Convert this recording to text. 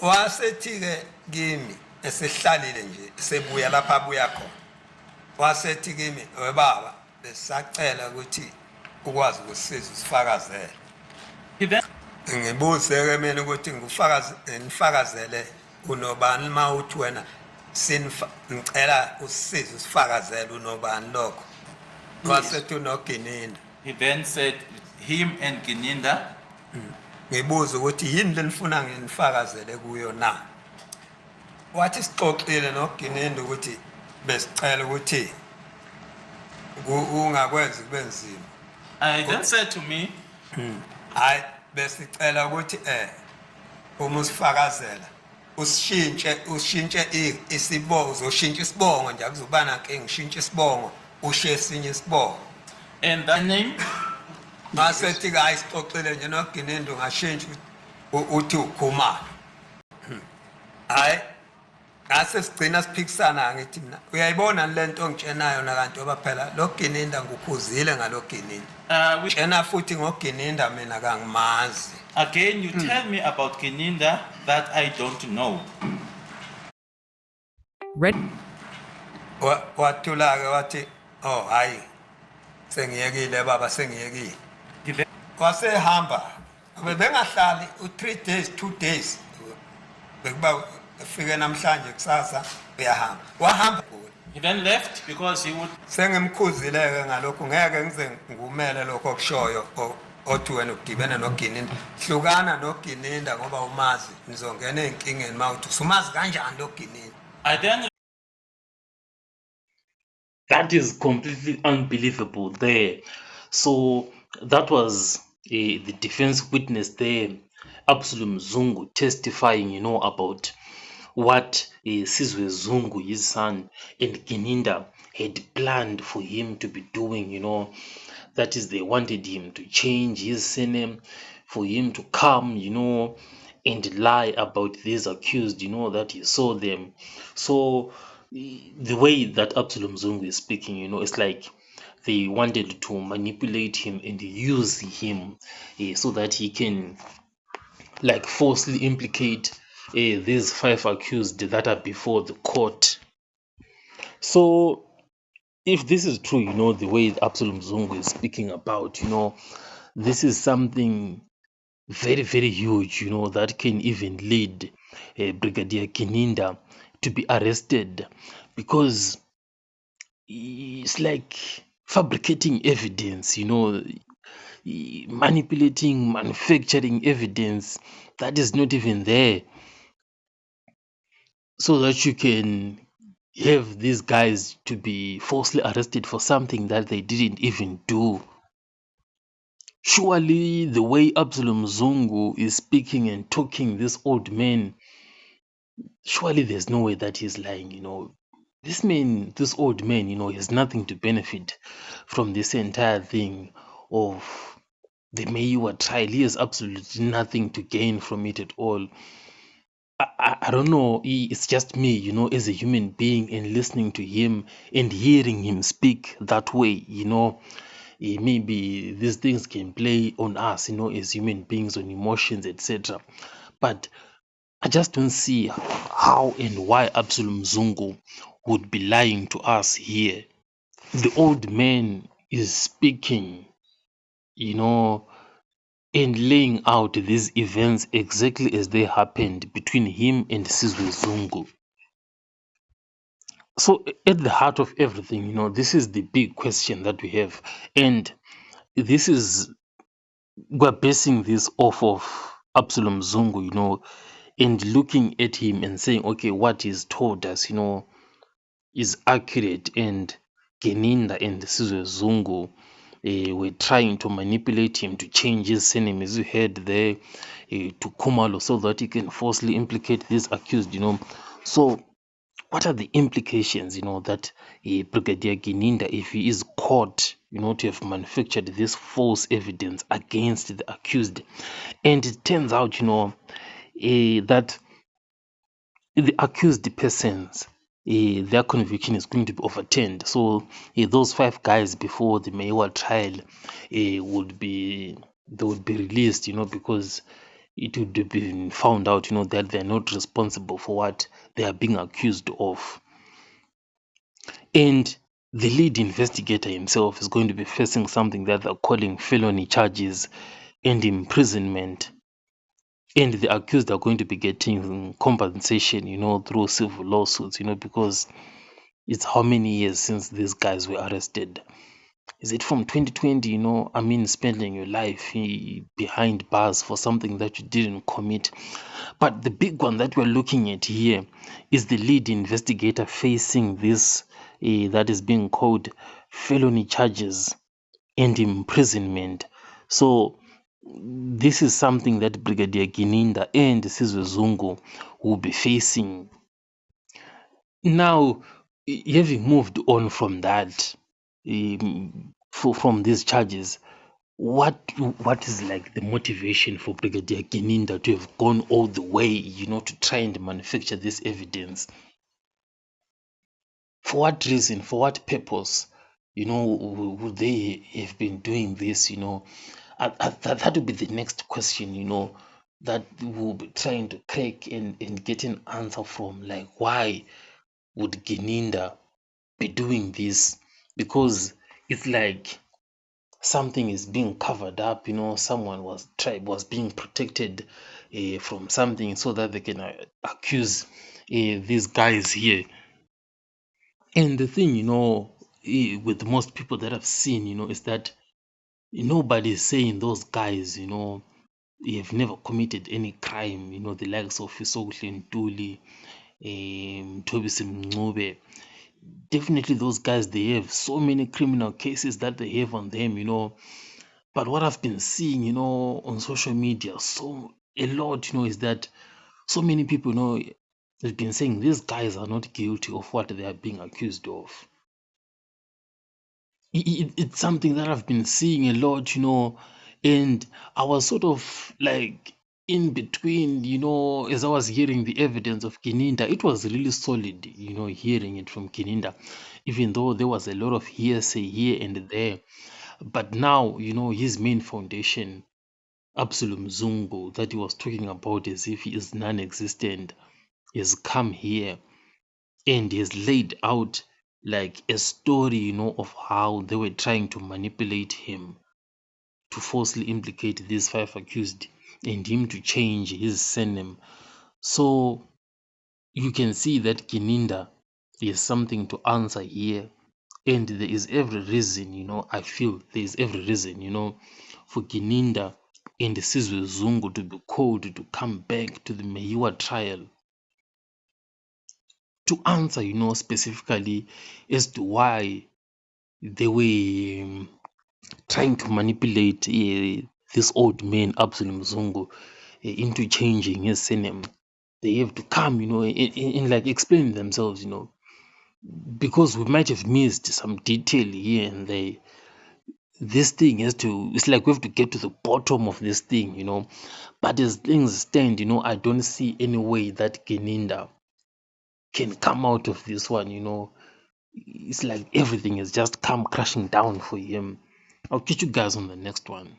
Wasethi-ke kimi esehlalile nje sebuya lapha abuya khona. Wasethi kimi, "We baba, besacela ukuthi ukwazi ukusisiza usifakazele." He then Ngibuze-ke mina ukuthi ngifakazele unobani uma uthi wena ngicela usisize usifakazele unobani lokho. Wasethi unoGininda. he then said him and Gininda. Ngibuza ukuthi yini lenifuna nginifakazele kuyo na. Wathi sixoxile noGininda ukuthi besicela ukuthi ungakwenzi kube nzima. I then said to me, Hayi besicela ukuthi uma usifakazela ushintshe isibongo, uzoshintsha isibongo nje akuzoba nankinga, ngishintshe isibongo ushiye esinye isibongo. and that name, Masethi-ke hayi sixoxile nje noGininda ungashintsha uthi ukhumalo. Hayi ngase sigcina siphikisana ngithi mina uyayibona le nto ngitshenayo nakanti oba phela lo Gininda ngukhuzile ngalo Gininda. which Tshena futhi ngoGininda mina kangimazi. again you tell me about Gininda that I don't know. Red Wathula-ke wathi oh hayi sengiyekile baba sengiyekile. He then, Wasehamba bengahlali u3 days 2 days bekuba ufike namhlanje kusasa uyahamba wahamba. he then left because he would. Sengimkhuzile-ke ngalokho ngeke ngize ngumele lokho okushoyo othi wena ukudibene noGininda. Hlukana noGininda ngoba umazi nizongena ezinkingeni mawuthi usumazi kanjani lo Gininda. I then That is completely unbelievable there. So that was the defense witness there, Absalom Zungu, testifying, about what Sizwe Zungu, his son, and Gininda had planned for him to be doing, that is, they wanted him to change his surname, for him to come, and lie about these accused, that he saw them. So the way that Absalom Zungu is speaking, it's like they wanted to manipulate him and use him so that he can like falsely implicate these 5 accused that are before the court. So if this is true, the way Absalom Zungu is speaking about, this is something very, very huge, that can even lead Brigadier Gininda to be arrested, because it's like fabricating evidence, manufacturing evidence that is not even there, so that you can have these guys to be falsely arrested for something that they didn't even do. Surely the way Absalom Zungu is speaking and talking, this old man, surely there's no way that he's lying. This old man, has nothing to benefit from this entire thing of the Meiwa trial. He has absolutely nothing to gain from it at all. I don't know, it's just me, as a human being, and listening to him and hearing him speak that way, maybe these things can play on us, as human beings, on emotions, etc. But I just don't see how and why Absalom Zungu would be lying to us here. The old man is speaking, and laying out these events exactly as they happened between him and Sizwe Zungu. So at the heart of everything, this is the big question that we have. And we're basing this off of Absalom Zungu, and looking at him and saying, okay, what he's told us, is accurate, and Gininda and Sizwe Zungu were trying to manipulate him to change his surname, as you heard there, to Kumalo, so that he can falsely implicate this accused, So what are the implications, that Brigadier Gininda, if he is caught, to have manufactured this false evidence against the accused, and it turns out, that the accused persons, their conviction is going to be overturned. So those 5 guys before the Meiwa trial would be released, because it would have been found out, that they're not responsible for what they are being accused of. And the lead investigator himself is going to be facing something that they're calling felony charges and imprisonment. And the accused are going to be getting compensation, through civil lawsuits, because it's how many years since these guys were arrested? Is it from 2020? Spending your life behind bars for something that you didn't commit. But the big one that we're looking at here is the lead investigator facing this that is being called felony charges and imprisonment. So this is something that Brigadier Gininda and Sizwe Zungu will be facing. Now, having moved on from that, from these charges, what is like the motivation for Brigadier Gininda to have gone all the way, to try and manufacture this evidence? For what reason? For what purpose? Would they have been doing this? That would be the next question, that we'll be trying to crack and get an answer from. Like, why would Gininda be doing this? Because it's like something is being covered up, someone was being protected from something so that they can accuse these guys here. And the thing, with most people that I've seen, is that nobody is saying those guys, have never committed any crime, the likes of Isoghle Ntuli, Thobisi Mncube. Definitely those guys, they have so many criminal cases that they have on them, But what I've been seeing, on social media, a lot, is that so many people, have been saying these guys are not guilty of what they are being accused of. It's something that I've been seeing a lot, and I was sort of like in between, as I was hearing the evidence of Gininda. It was really solid, hearing it from Gininda, even though there was a lot of hearsay here and there. But now, his main foundation, Absalom Zungu, that he was talking about as if he is non-existent, has come here and has laid out like a story, of how they were trying to manipulate him to falsely implicate these 5 accused and him to change his surname. So you can see that Gininda is something to answer here, and there is every reason, I feel there is every reason, for Gininda and Sizwe Zungu to be called to come back to the Meyiwa trial to answer, specifically as to why they were trying to manipulate this old man, Absalom Zungu, into changing his surname. They have to come, and like explain themselves, because we might have missed some detail here and there. This thing it's like we have to get to the bottom of this thing, But as things stand, I don't see any way that Gininda can come out of this one. It's like everything has just come crashing down for him. I'll catch you guys on the next one.